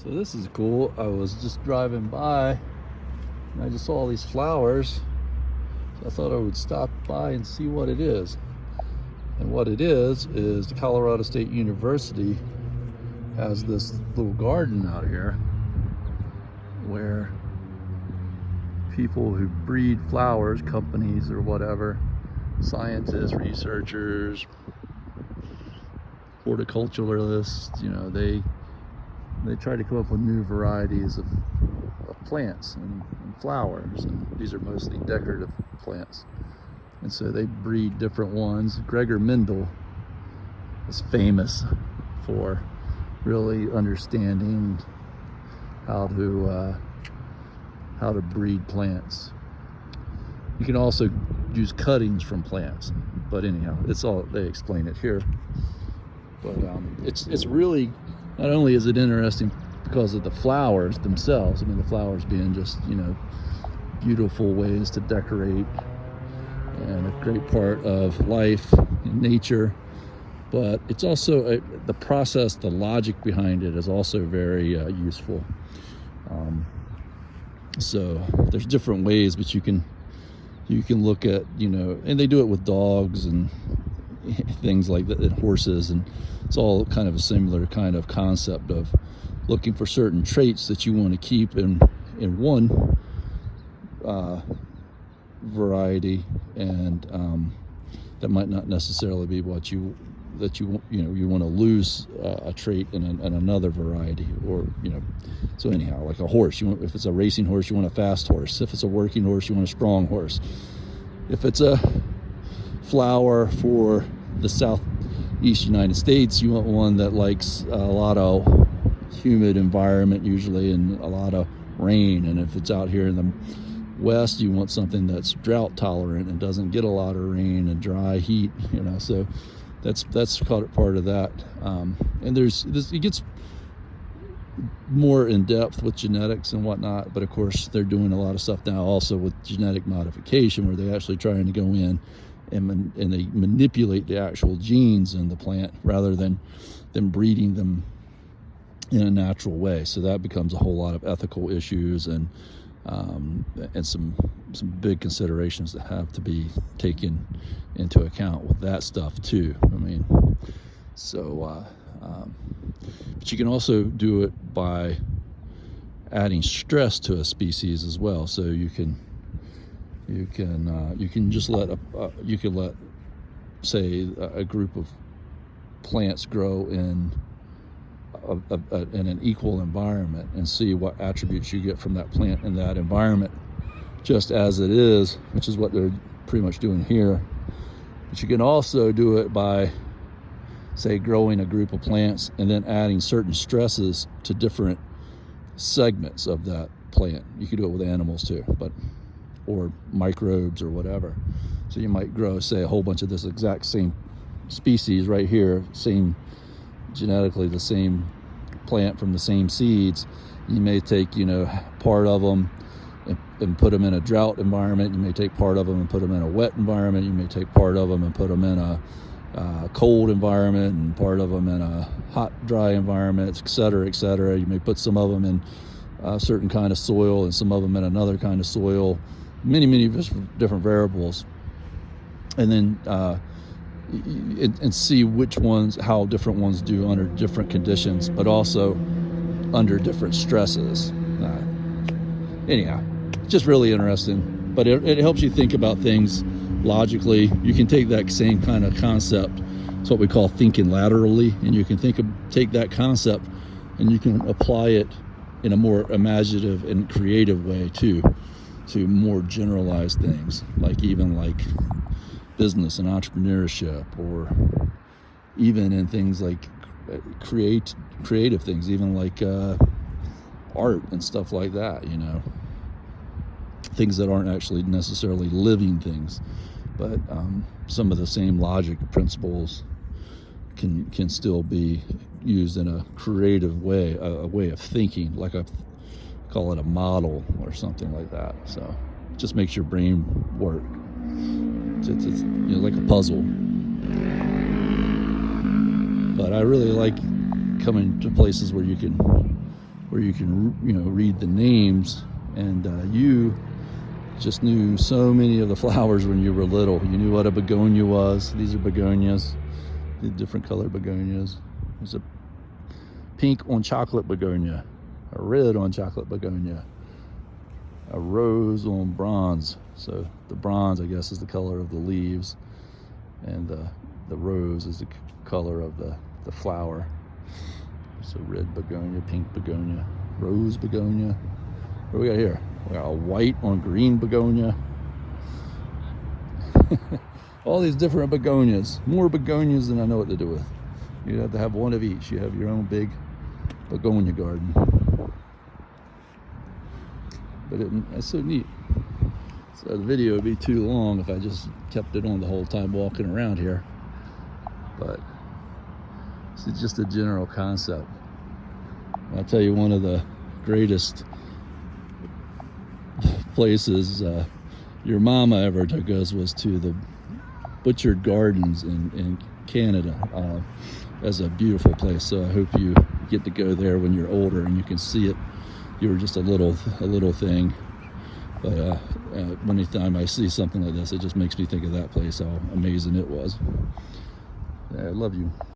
So this is cool. I was just driving by and I just saw all these flowers. So I thought I would stop by and see what it is. And what it is the Colorado State University has this little garden out here where people who breed flowers, companies or whatever, scientists, researchers, horticulturalists, they try to come up with new varieties of plants and flowers, and these are mostly decorative plants, and so they breed different ones. Gregor Mendel is famous for really understanding how to breed plants. You can also use cuttings from plants, but anyhow, it's all, they explain it here. But it's really, not only is it interesting because of the flowers themselves, I mean the flowers being just, beautiful ways to decorate and a great part of life in nature, but it's also the process, the logic behind it is also very useful. So there's different ways, but you can look at, and they do it with dogs and things like that, and horses, and it's all kind of a similar kind of concept of looking for certain traits that you want to keep in one variety, and that might not necessarily be what you want to lose a trait in another variety, or so anyhow, like a horse, if it's a racing horse, you want a fast horse. If it's a working horse, you want a strong horse. If it's a flower for the southeast United States, you want one that likes a lot of humid environment usually, and a lot of rain. And if it's out here in the west, you want something that's drought tolerant and doesn't get a lot of rain and dry heat, so that's part of that. And it gets more in depth with genetics and whatnot, but of course they're doing a lot of stuff now also with genetic modification, where they're actually trying to go in and they manipulate the actual genes in the plant rather than breeding them in a natural way. So that becomes a whole lot of ethical issues and some big considerations that have to be taken into account with that stuff too. I mean, so but you can also do it by adding stress to a species as well. So you can just let say a group of plants grow in an equal environment and see what attributes you get from that plant in that environment, just as it is, which is what they're pretty much doing here. But you can also do it by, say, growing a group of plants and then adding certain stresses to different segments of that plant. You could do it with animals too, or microbes or whatever. So you might grow, say, a whole bunch of this exact same species right here, genetically the same plant from the same seeds. You may take part of them and put them in a drought environment. You may take part of them and put them in a wet environment. You may take part of them and put them in a cold environment, and part of them in a hot, dry environment, etc., etc. You may put some of them in a certain kind of soil and some of them in another kind of soil, many different variables, and then and see which ones, how different ones do under different conditions, but also under different stresses. Anyhow, just really interesting, but it helps you think about things logically. You can take that same kind of concept, it's what we call thinking laterally, and you can take that concept and you can apply it in a more imaginative and creative way too, to more generalized things, like business and entrepreneurship, or even in things like creative things, even like art and stuff like that, things that aren't actually necessarily living things, but some of the same logic principles can still be used in a creative way, a way of thinking, like call it a model or something like that. So it just makes your brain work. It's like a puzzle. But I really like coming to places where you can where you can, read the names, and you just knew so many of the flowers when you were little. You knew what a begonia was. These are begonias, the different colored begonias. There's a pink on chocolate begonia, a red on chocolate begonia, a rose on bronze. So the bronze, I guess, is the color of the leaves, and the rose is the color of the flower. So red begonia, pink begonia, rose begonia. What do we got here? We got a white on green begonia. All these different begonias. More begonias than I know what to do with. You'd have to have one of each. You have your own big begonia garden. But that's so neat. So the video would be too long if I just kept it on the whole time walking around here. But it's just a general concept. I'll tell you, one of the greatest places your mama ever took us was to the Butchered Gardens in Canada. That's a beautiful place. So I hope you get to go there when you're older and you can see it. You were just a little thing, but anytime I see something like this, it just makes me think of that place, how amazing it was. I love you.